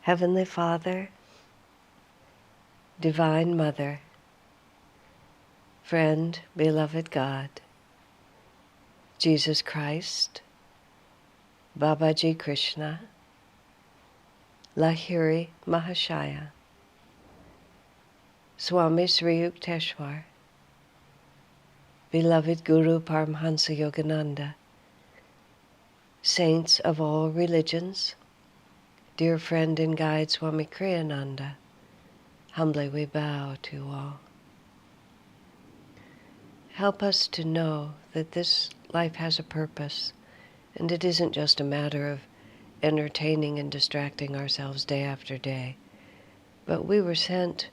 Heavenly Father, Divine Mother, Friend, Beloved God, Jesus Christ, Babaji Krishna, Lahiri Mahashaya, Swami Sri Yukteswar, Beloved Guru Paramhansa Yogananda, Saints of all religions, dear friend and guide Swami Kriyananda, humbly we bow to all. Help us to know that this life has a purpose, and it isn't just a matter of entertaining and distracting ourselves day after day, but we were sent,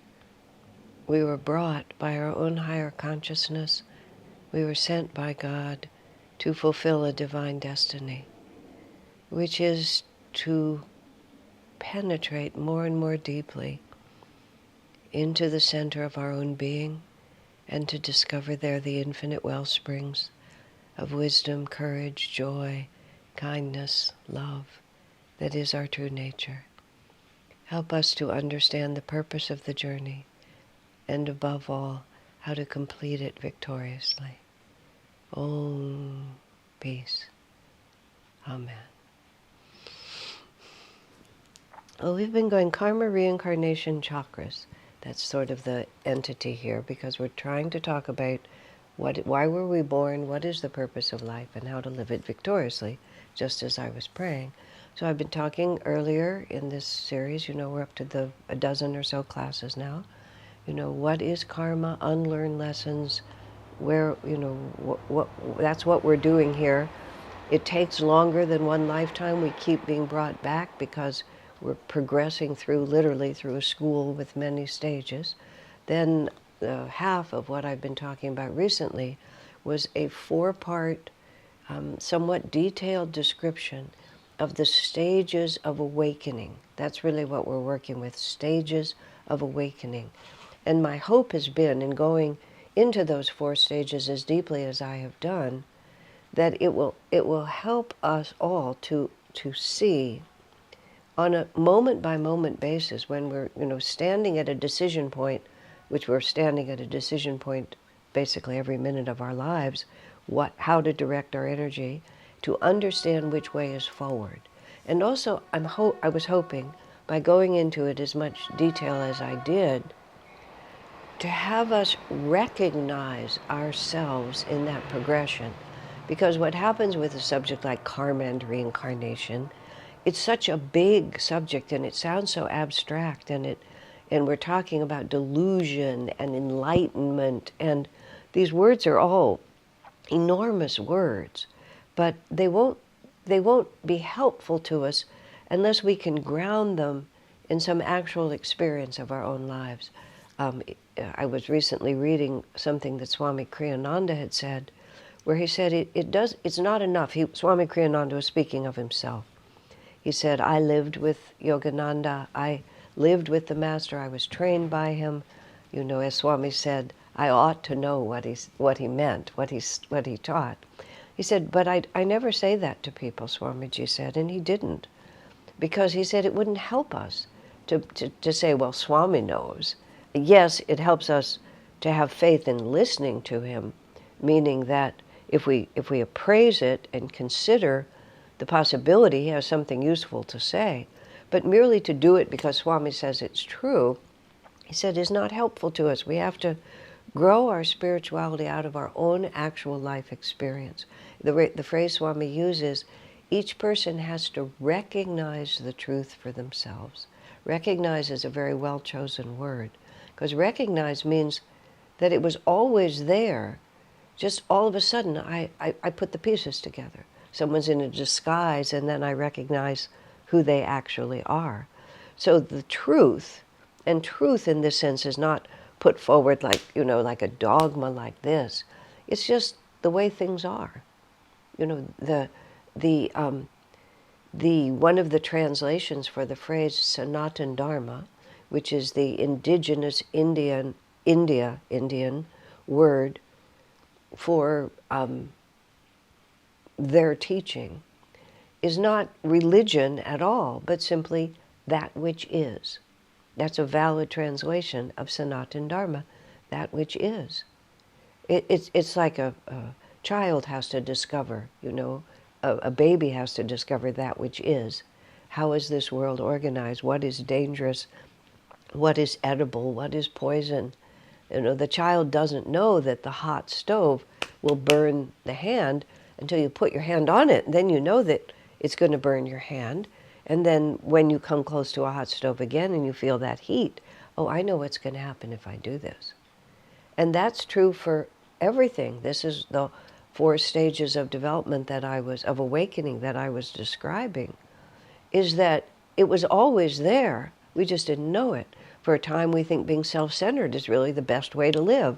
we were brought by our own higher consciousness, we were sent by God to fulfill a divine destiny, which is to penetrate more and more deeply into the center of our own being and to discover there the infinite well springs of wisdom, courage, joy, kindness, love that is our true nature. Help us to understand the purpose of the journey and above all, how to complete it victoriously. Om. Peace. Amen. Well, we've been going karma, reincarnation, chakras. That's sort of the entity here because we're trying to talk about why were we born, what is the purpose of life, and how to live it victoriously, just as I was praying. So I've been talking earlier in this series, we're up to a dozen or so classes now. What is karma, unlearned lessons, where, that's what we're doing here. It takes longer than one lifetime. We keep being brought back because we're progressing literally through a school with many stages. Then half of what I've been talking about recently was a 4-part, somewhat detailed description of the stages of awakening. That's really what we're working with, stages of awakening. And my hope has been, in going into those 4 stages as deeply as I have done, that it will help us all to see on a moment-by-moment basis when we're standing at a decision point, which we're standing at a decision point basically every minute of our lives, how to direct our energy, to understand which way is forward. And also, I was hoping, by going into it as much detail as I did, to have us recognize ourselves in that progression. Because what happens with a subject like karma and reincarnation, it's such a big subject and it sounds so abstract, and we're talking about delusion and enlightenment, and these words are all enormous words, but they won't be helpful to us unless we can ground them in some actual experience of our own lives. I was recently reading something that Swami Kriyananda had said, where he said it's not enough. Swami Kriyananda was speaking of himself. He said, I lived with Yogananda, I lived with the Master, I was trained by him. As Swami said, I ought to know what he meant, what he taught. He said, but I never say that to people, Swamiji said, and he didn't. Because he said it wouldn't help us to say, well, Swami knows. Yes, it helps us to have faith in listening to him, meaning that if we appraise it and consider the possibility he has something useful to say, but merely to do it because Swami says it's true, he said, is not helpful to us. We have to grow our spirituality out of our own actual life experience. The phrase Swami uses, each person has to recognize the truth for themselves. Recognize is a very well-chosen word, because recognize means that it was always there, just all of a sudden I put the pieces together. Someone's in a disguise, and then I recognize who they actually are. So the truth, and truth in this sense is not put forward like a dogma like this. It's just the way things are. The one of the translations for the phrase Sanatan Dharma, which is the indigenous Indian word for their teaching, is not religion at all, but simply that which is. That's a valid translation of Sanatana Dharma, that which is. It's like a child has to discover, a baby has to discover that which is. How is this world organized? What is dangerous? What is edible? What is poison? The child doesn't know that the hot stove will burn the hand until you put your hand on it. And then you know that it's going to burn your hand. And then when you come close to a hot stove again and you feel that heat, oh, I know what's going to happen if I do this. And that's true for everything. This is the 4 stages of development of awakening that I was describing, is that it was always there. We just didn't know it. For a time, we think being self-centered is really the best way to live.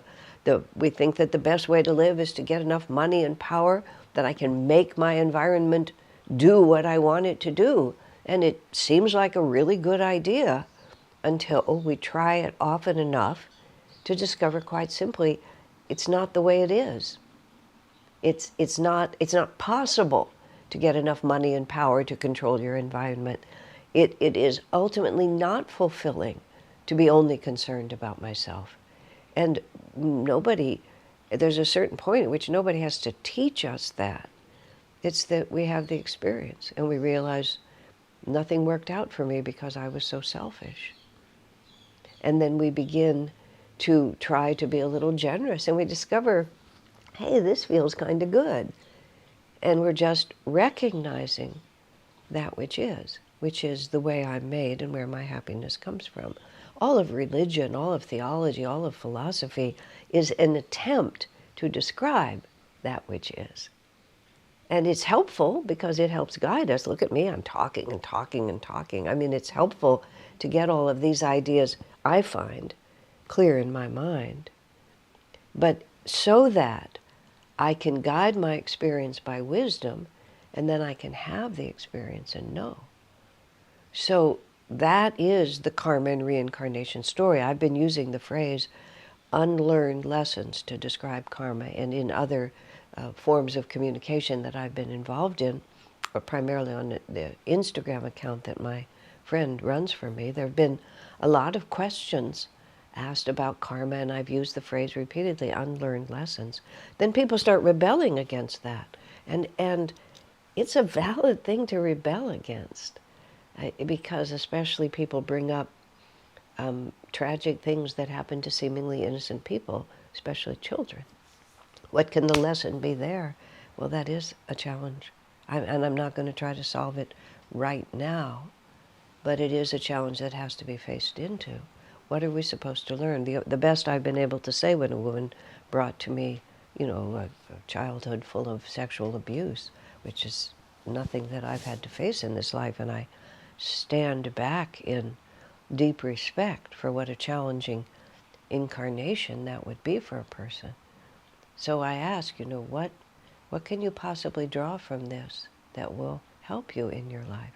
We think that the best way to live is to get enough money and power that I can make my environment do what I want it to do. And it seems like a really good idea until we try it often enough to discover quite simply it's not the way it is. It's not possible to get enough money and power to control your environment. It is ultimately not fulfilling to be only concerned about myself. And there's a certain point at which nobody has to teach us that. It's that we have the experience and we realize nothing worked out for me because I was so selfish. And then we begin to try to be a little generous and we discover, hey, this feels kind of good. And we're just recognizing that which is the way I'm made and where my happiness comes from. All of religion, all of theology, all of philosophy is an attempt to describe that which is. And it's helpful because it helps guide us. Look at me, I'm talking and talking and talking. I mean, it's helpful to get all of these ideas, I find, clear in my mind. But so that I can guide my experience by wisdom, and then I can have the experience and know. So that is the karma and reincarnation story. I've been using the phrase unlearned lessons to describe karma, and in other forms of communication that I've been involved in, or primarily on the Instagram account that my friend runs for me, there have been a lot of questions asked about karma, and I've used the phrase repeatedly, unlearned lessons. Then people start rebelling against that. And it's a valid thing to rebel against, because especially people bring up tragic things that happen to seemingly innocent people, especially children. What can the lesson be there? Well, that is a challenge. And I'm not going to try to solve it right now, but it is a challenge that has to be faced into. What are we supposed to learn? The best I've been able to say when a woman brought to me, a childhood full of sexual abuse, which is nothing that I've had to face in this life, and I stand back in deep respect for what a challenging incarnation that would be for a person. So I ask, what can you possibly draw from this that will help you in your life?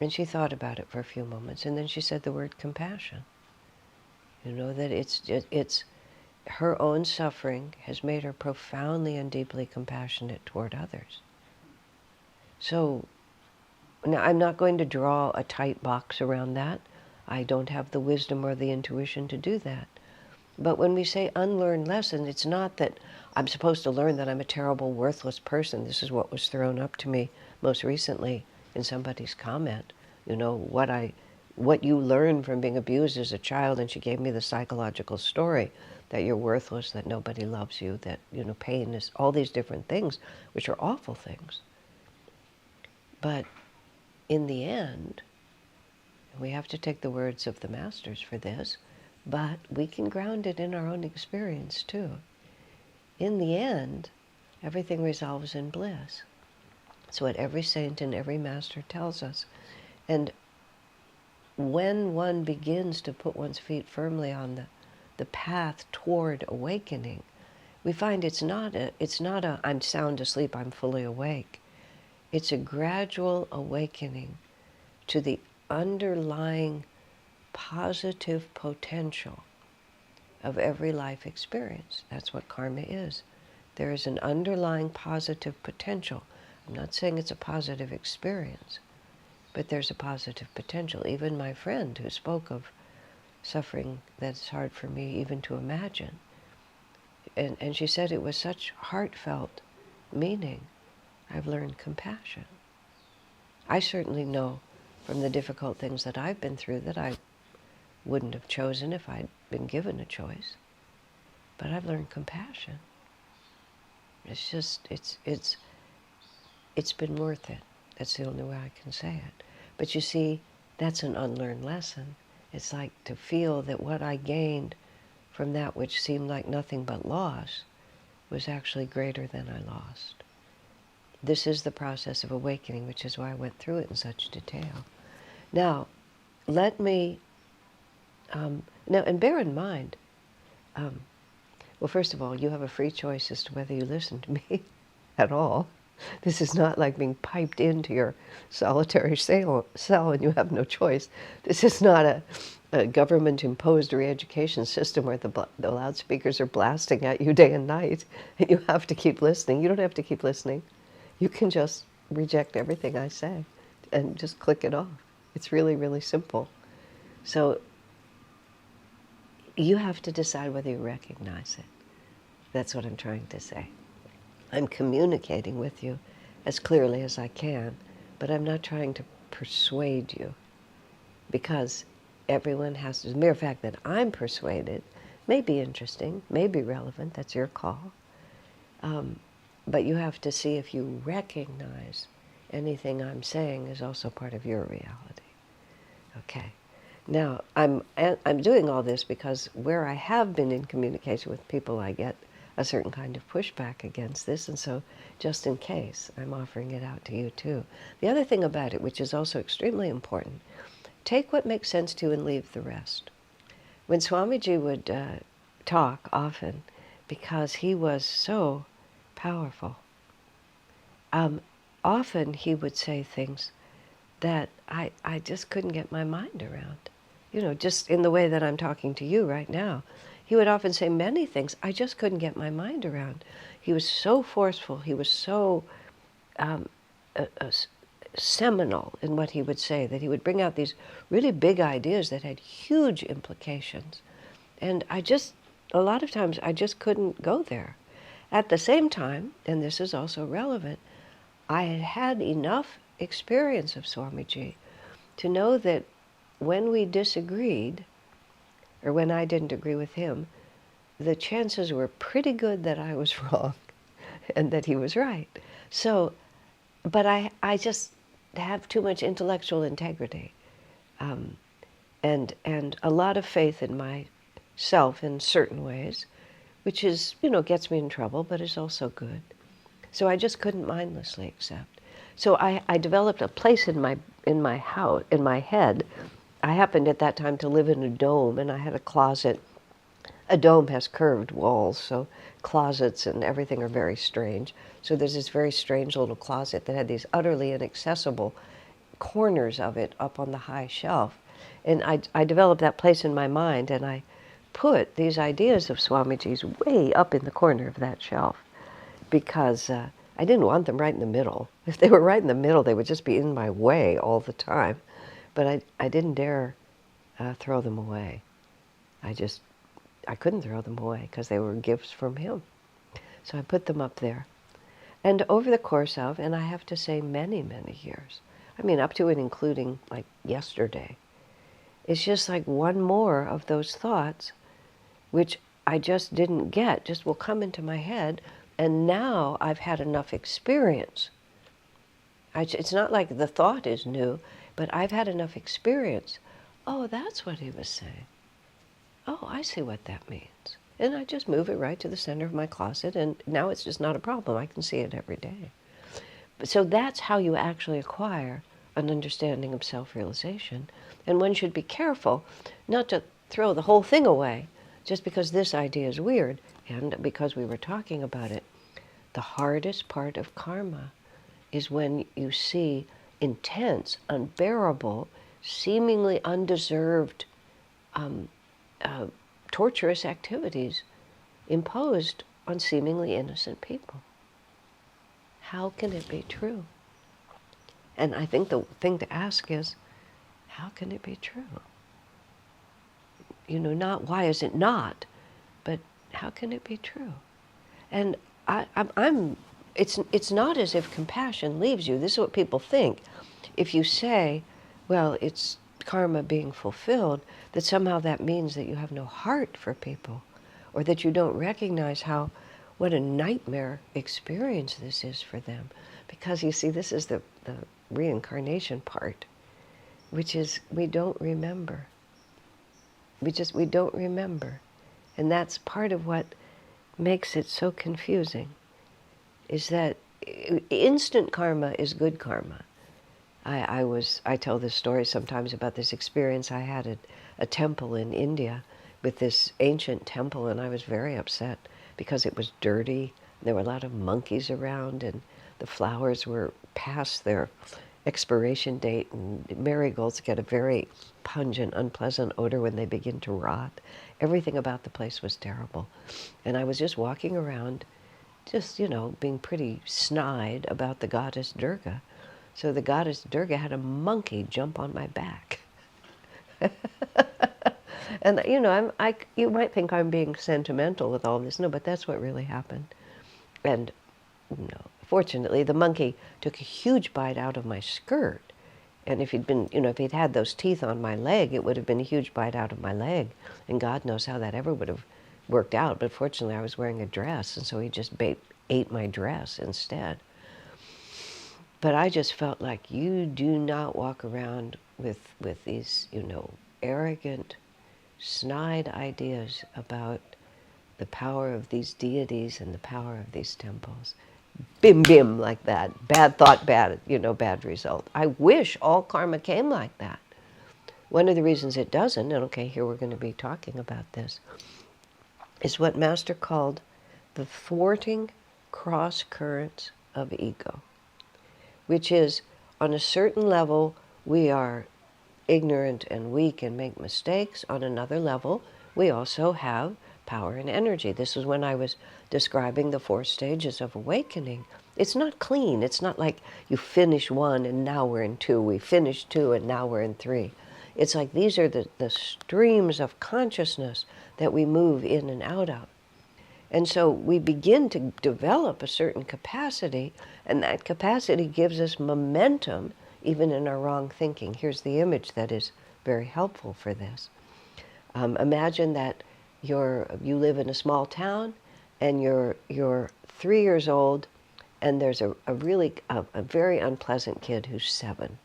And she thought about it for a few moments, and then she said the word compassion. That it's her own suffering has made her profoundly and deeply compassionate toward others. So now I'm not going to draw a tight box around that. I don't have the wisdom or the intuition to do that. But when we say unlearned lesson, it's not that I'm supposed to learn that I'm a terrible, worthless person. This is what was thrown up to me most recently in somebody's comment. What you learn from being abused as a child, and she gave me the psychological story that you're worthless, that nobody loves you, that, pain is all these different things, which are awful things. But in the end, we have to take the words of the masters for this, but we can ground it in our own experience too. In the end, everything resolves in bliss. It's what every saint and every master tells us. And when one begins to put one's feet firmly on the path toward awakening, we find it's not a I'm sound asleep, I'm fully awake. It's a gradual awakening to the underlying positive potential of every life experience. That's what karma is. There is an underlying positive potential. I'm not saying it's a positive experience. but there's a positive potential. Even my friend who spoke of suffering that's hard for me even to imagine, and she said it was such heartfelt meaning. I've learned compassion. I certainly know from the difficult things that I've been through that I wouldn't have chosen if I'd been given a choice. But I've learned compassion. It's just, it's been worth it. That's the only way I can say it. But you see, that's an unlearned lesson. It's like to feel that what I gained from that which seemed like nothing but loss was actually greater than I lost. This is the process of awakening, which is why I went through it in such detail. Now, let me, and bear in mind, well, first of all, you have a free choice as to whether you listen to me at all. This is not like being piped into your solitary cell and you have no choice. This is not a government-imposed re-education system where the loudspeakers are blasting at you day and night, and you have to keep listening. You don't have to keep listening. You can just reject everything I say and just click it off. It's really, really simple. So you have to decide whether you recognize it. That's what I'm trying to say. I'm communicating with you as clearly as I can, but I'm not trying to persuade you, because everyone has to. The mere fact that I'm persuaded may be interesting, may be relevant, that's your call. But you have to see if you recognize anything I'm saying is also part of your reality. Okay. Now, I'm doing all this because where I have been in communication with people, I get a certain kind of pushback against this, and so just in case, I'm offering it out to you too. The other thing about it, which is also extremely important, take what makes sense to you and leave the rest. When Swamiji would talk often, because he was so powerful, often he would say things that I just couldn't get my mind around. You know, just in the way that I'm talking to you right now. He would often say many things I just couldn't get my mind around. He was so forceful. He was so seminal in what he would say, that he would bring out these really big ideas that had huge implications. And a lot of times, I just couldn't go there. At the same time, and this is also relevant, I had had enough experience of Swamiji to know that when we disagreed, or when I didn't agree with him, the chances were pretty good that I was wrong and that he was right. So, but I just have too much intellectual integrity and a lot of faith in myself in certain ways, which is, gets me in trouble, but is also good. So I just couldn't mindlessly accept. So I developed a place in my house, in my head. I happened at that time to live in a dome, and I had a closet. A dome has curved walls, so closets and everything are very strange. So there's this very strange little closet that had these utterly inaccessible corners of it up on the high shelf. And I developed that place in my mind, and I put these ideas of Swamiji's way up in the corner of that shelf, because I didn't want them right in the middle. If they were right in the middle, they would just be in my way all the time. But I didn't dare throw them away. I couldn't throw them away because they were gifts from him. So I put them up there. And over the course of, and I have to say many, many years, I mean up to and including like yesterday, it's just like one more of those thoughts which I just didn't get, just will come into my head, and now I've had enough experience. It's not like the thought is new, but I've had enough experience. Oh, that's what he was saying. Oh, I see what that means. And I just move it right to the center of my closet, and now it's just not a problem. I can see it every day. So that's how you actually acquire an understanding of self-realization. And one should be careful not to throw the whole thing away just because this idea is weird and because we were talking about it. The hardest part of karma is when you see intense, unbearable, seemingly undeserved, torturous activities imposed on seemingly innocent people. How can it be true? And I think the thing to ask is, how can it be true? Not why is it not, but how can it be true? And it's not as if compassion leaves you. This is what people think. If you say, well, it's karma being fulfilled, that somehow that means that you have no heart for people, or that you don't recognize what a nightmare experience this is for them. Because you see, this is the reincarnation part, which is we don't remember. We don't remember. And that's part of what makes it so confusing, is that instant karma is good karma. I tell this story sometimes about this experience I had at a temple in India with this ancient temple, and I was very upset because it was dirty. There were a lot of monkeys around, and the flowers were past their expiration date, and marigolds get a very pungent, unpleasant odor when they begin to rot. Everything about the place was terrible. And I was just walking around, just, being pretty snide about the goddess Durga. So the goddess Durga had a monkey jump on my back. And, you might think I'm being sentimental with all this. No, but that's what really happened. And, fortunately, the monkey took a huge bite out of my skirt. And if he'd had those teeth on my leg, it would have been a huge bite out of my leg. And God knows how that ever would have worked out. But fortunately, I was wearing a dress, and so he just ate my dress instead. But I just felt like you do not walk around with these, arrogant, snide ideas about the power of these deities and the power of these temples. Bim, bim, like that. Bad thought, bad result. I wish all karma came like that. One of the reasons it doesn't, and okay, here we're going to be talking about this, is what Master called the thwarting cross currents of ego, which is, on a certain level, we are ignorant and weak and make mistakes. On another level, we also have power and energy. This is when I was describing the 4 stages of awakening. It's not clean. It's not like you finish 1 and now we're in 2. We finished 2 and now we're in 3. It's like these are the streams of consciousness that we move in and out of. And so we begin to develop a certain capacity, and that capacity gives us momentum even in our wrong thinking. Here's the image that is very helpful for this. Imagine that you live in a small town, and you're 3 years old, and there's a very unpleasant kid who's 7.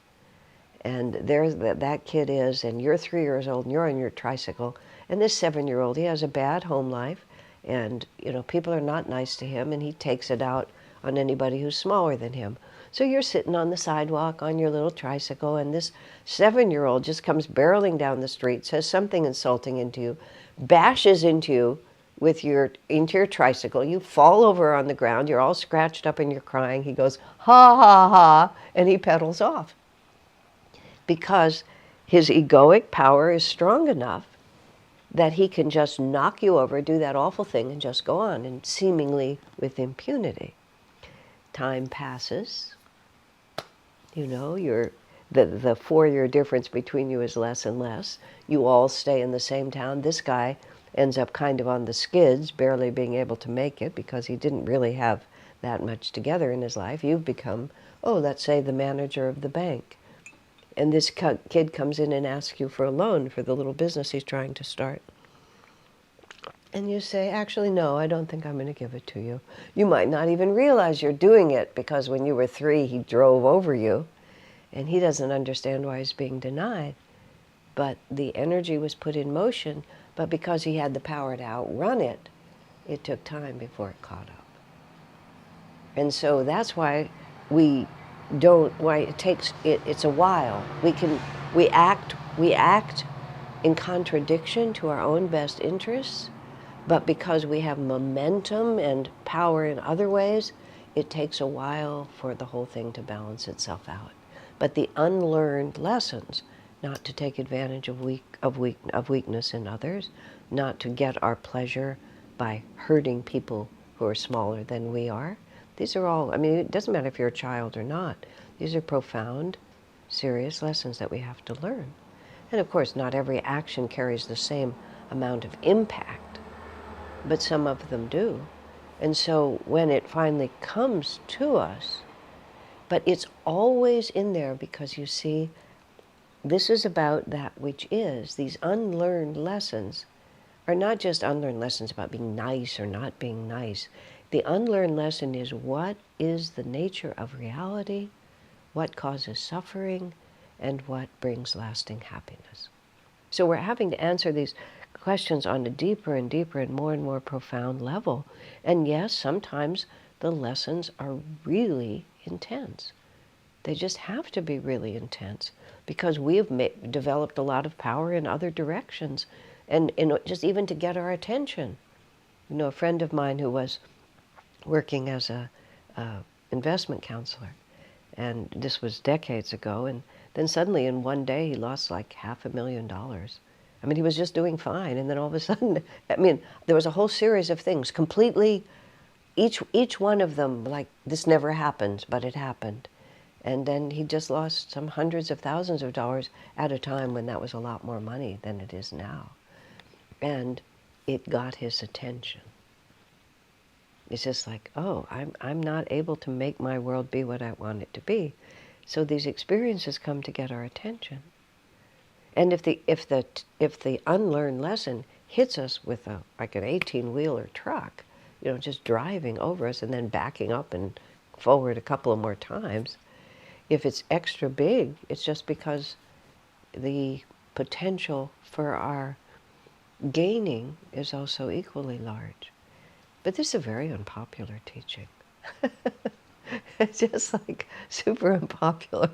And there's that kid is, and you're 3 years old, and you're on your tricycle, and this 7-year-old, he has a bad home life, and people are not nice to him, and he takes it out on anybody who's smaller than him. So you're sitting on the sidewalk on your little tricycle, and this 7-year-old just comes barreling down the street, says something insulting into you, bashes into you into your tricycle. You fall over on the ground. You're all scratched up and you're crying. He goes, ha, ha, ha, and he pedals off. Because his egoic power is strong enough that he can just knock you over, do that awful thing, and just go on, and seemingly with impunity. Time passes. The 4-year difference between you is less and less. You all stay in the same town. This guy ends up kind of on the skids, barely being able to make it because he didn't really have that much together in his life. You've become, let's say, the manager of the bank. And this kid comes in and asks you for a loan for the little business he's trying to start. And you say, actually, no, I don't think I'm going to give it to you. You might not even realize you're doing it because when you were 3, he drove over you, and he doesn't understand why he's being denied. But the energy was put in motion, but because he had the power to outrun it, it took time before it caught up. And so that's why it's a while. We act in contradiction to our own best interests, but because we have momentum and power in other ways, it takes a while for the whole thing to balance itself out. But the unlearned lessons, not to take advantage of weakness in others, not to get our pleasure by hurting people who are smaller than we are. These are all, it doesn't matter if you're a child or not. These are profound, serious lessons that we have to learn. And of course, not every action carries the same amount of impact, but some of them do. And so when it finally comes to us, but it's always in there, because you see, this is about that which is. These unlearned lessons are not just unlearned lessons about being nice or not being nice. The unlearned lesson is, what is the nature of reality, what causes suffering, and what brings lasting happiness. So we're having to answer these questions on a deeper and deeper and more profound level. And yes, sometimes the lessons are really intense. They just have to be really intense, because we have developed a lot of power in other directions, and just even to get our attention. You know, a friend of mine who was working as a investment counselor, and this was decades ago, and then suddenly in one day he lost like $500,000. I mean, he was just doing fine, and then all of a sudden, I mean, there was a whole series of things, completely, each one of them, like, this never happened, but it happened. And then he just lost some hundreds of thousands of dollars at a time when that was a lot more money than it is now. And it got his attention. It's just like, oh, I'm not able to make my world be what I want it to be. So these experiences come to get our attention. And if the unlearned lesson hits us with like an 18-wheeler truck, you know, just driving over us and then backing up and forward a couple of more times, if it's extra big, it's just because the potential for our gaining is also equally large. But this is a very unpopular teaching. It's just like super unpopular.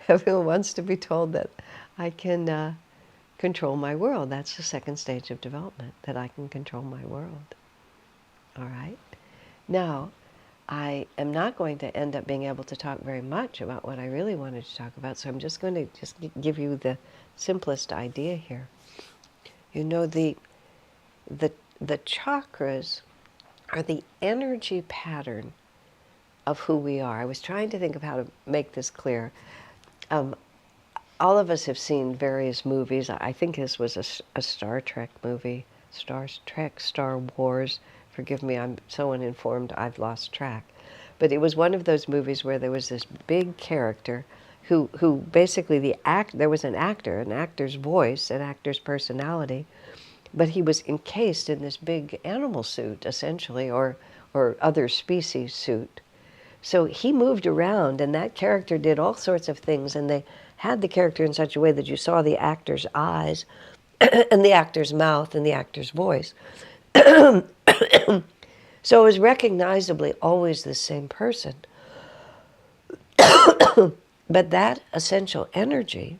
Everyone wants to be told that I can control my world. That's the second stage of development, that I can control my world. All right? Now, I am not going to end up being able to talk very much about what I really wanted to talk about, so I'm just going to give you the simplest idea here. You know, the chakras are the energy pattern of who we are. I was trying to think of how to make this clear. All of us have seen various movies. I think this was a Star Trek movie, Star Trek, Star Wars. Forgive me, I'm so uninformed, I've lost track. But it was one of those movies where there was this big character who basically there was an actor's voice, an actor's personality, but he was encased in this big animal suit, essentially, or other species suit. So he moved around, and that character did all sorts of things, and they had the character in such a way that you saw the actor's eyes, and the actor's mouth, and the actor's voice. So it was recognizably always the same person. But that essential energy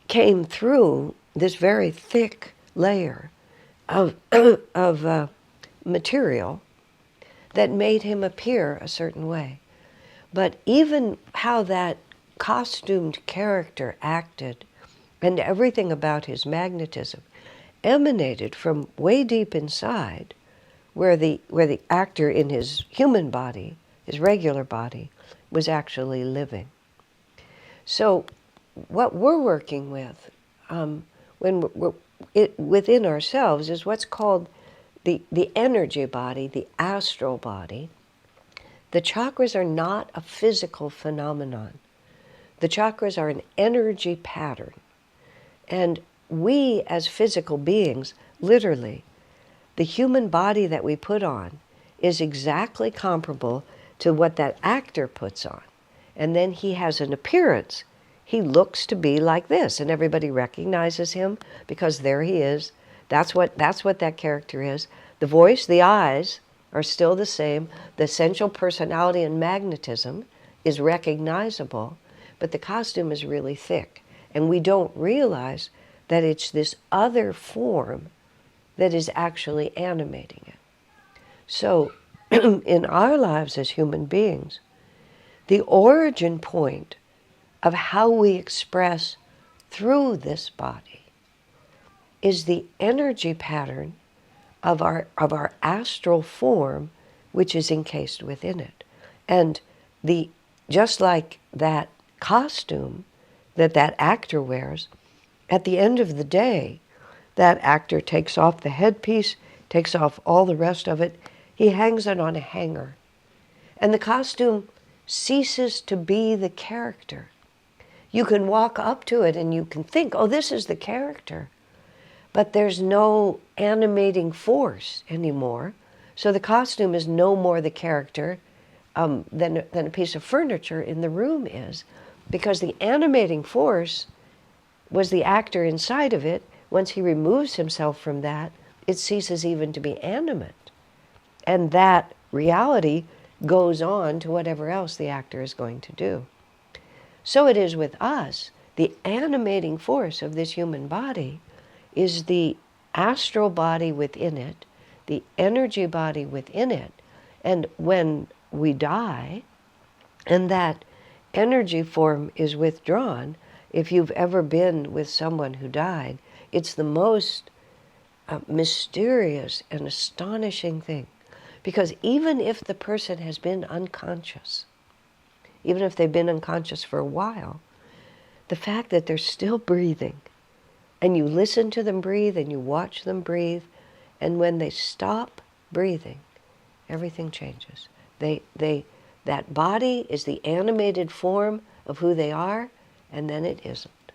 came through this very thick layer of material that made him appear a certain way. But even how that costumed character acted and everything about his magnetism emanated from way deep inside, where the actor in his human body, his regular body, was actually living. So what we're working with within ourselves is what's called the energy body, the astral body. The chakras are not a physical phenomenon. The chakras are an energy pattern. And we, as physical beings, literally, the human body that we put on is exactly comparable to what that actor puts on. And then he has an appearance. He looks to be like this, and everybody recognizes him because there he is. That's what that character is. The voice, the eyes are still the same. The essential personality and magnetism is recognizable, but the costume is really thick. And we don't realize that it's this other form that is actually animating it. So, in our lives as human beings, the origin point of how we express through this body is the energy pattern of our astral form, which is encased within it. And the just like that costume that that actor wears, at the end of the day, that actor takes off the headpiece, takes off all the rest of it, he hangs it on a hanger. And the costume ceases to be the character. You can walk up to it and you can think, oh, this is the character. But there's no animating force anymore. So the costume is no more the character than a piece of furniture in the room is. Because the animating force was the actor inside of it. Once he removes himself from that, it ceases even to be animate. And that reality goes on to whatever else the actor is going to do. So it is with us. The animating force of this human body is the astral body within it, the energy body within it. And when we die, and that energy form is withdrawn, if you've ever been with someone who died, it's the most mysterious and astonishing thing. Because even if the person has been unconscious, even if they've been unconscious for a while, the fact that they're still breathing, and you listen to them breathe and you watch them breathe, and when they stop breathing, everything changes. That body is the animated form of who they are, and then it isn't.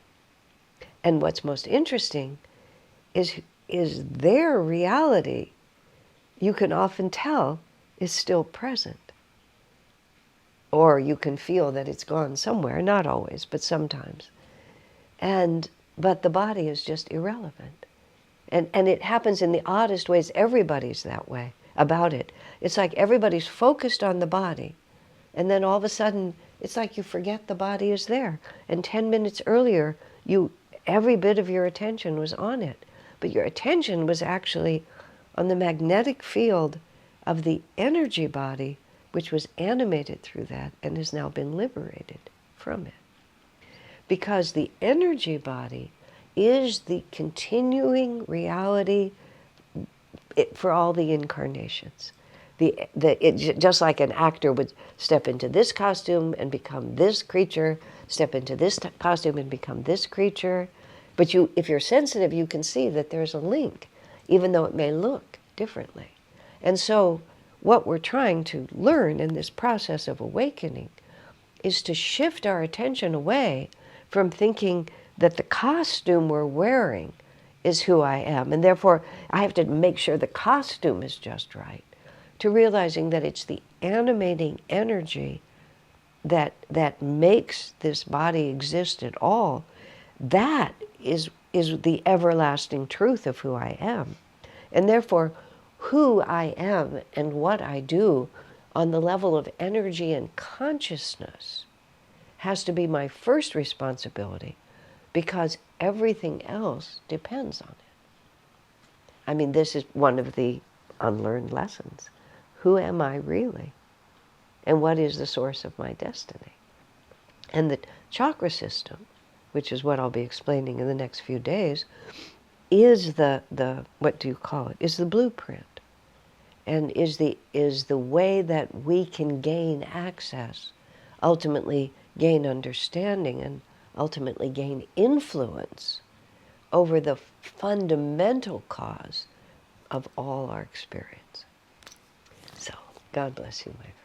And what's most interesting is their reality, you can often tell, is still present. Or you can feel that it's gone somewhere, not always, but sometimes. But the body is just irrelevant. And it happens in the oddest ways. Everybody's that way about it. It's like everybody's focused on the body, and then all of a sudden, it's like you forget the body is there. And 10 minutes earlier, every bit of your attention was on it. But your attention was actually on the magnetic field of the energy body, which was animated through that and has now been liberated from it. Because the energy body is the continuing reality for all the incarnations. Just like an actor would step into this costume and become this creature, step into this costume and become this creature. But if you're sensitive, you can see that there's a link, even though it may look differently. And so what we're trying to learn in this process of awakening is to shift our attention away from thinking that the costume we're wearing is who I am, and therefore I have to make sure the costume is just right, to realizing that it's the animating energy that makes this body exist at all. That is the everlasting truth of who I am. And therefore, who I am and what I do on the level of energy and consciousness has to be my first responsibility, because everything else depends on it. I mean, this is one of the unlearned lessons. Who am I really? And what is the source of my destiny? And the chakra system, which is what I'll be explaining in the next few days, is the what do you call it? Is the blueprint, and is the way that we can gain access, ultimately gain understanding, and ultimately gain influence over the fundamental cause of all our experience. So, God bless you, my friend.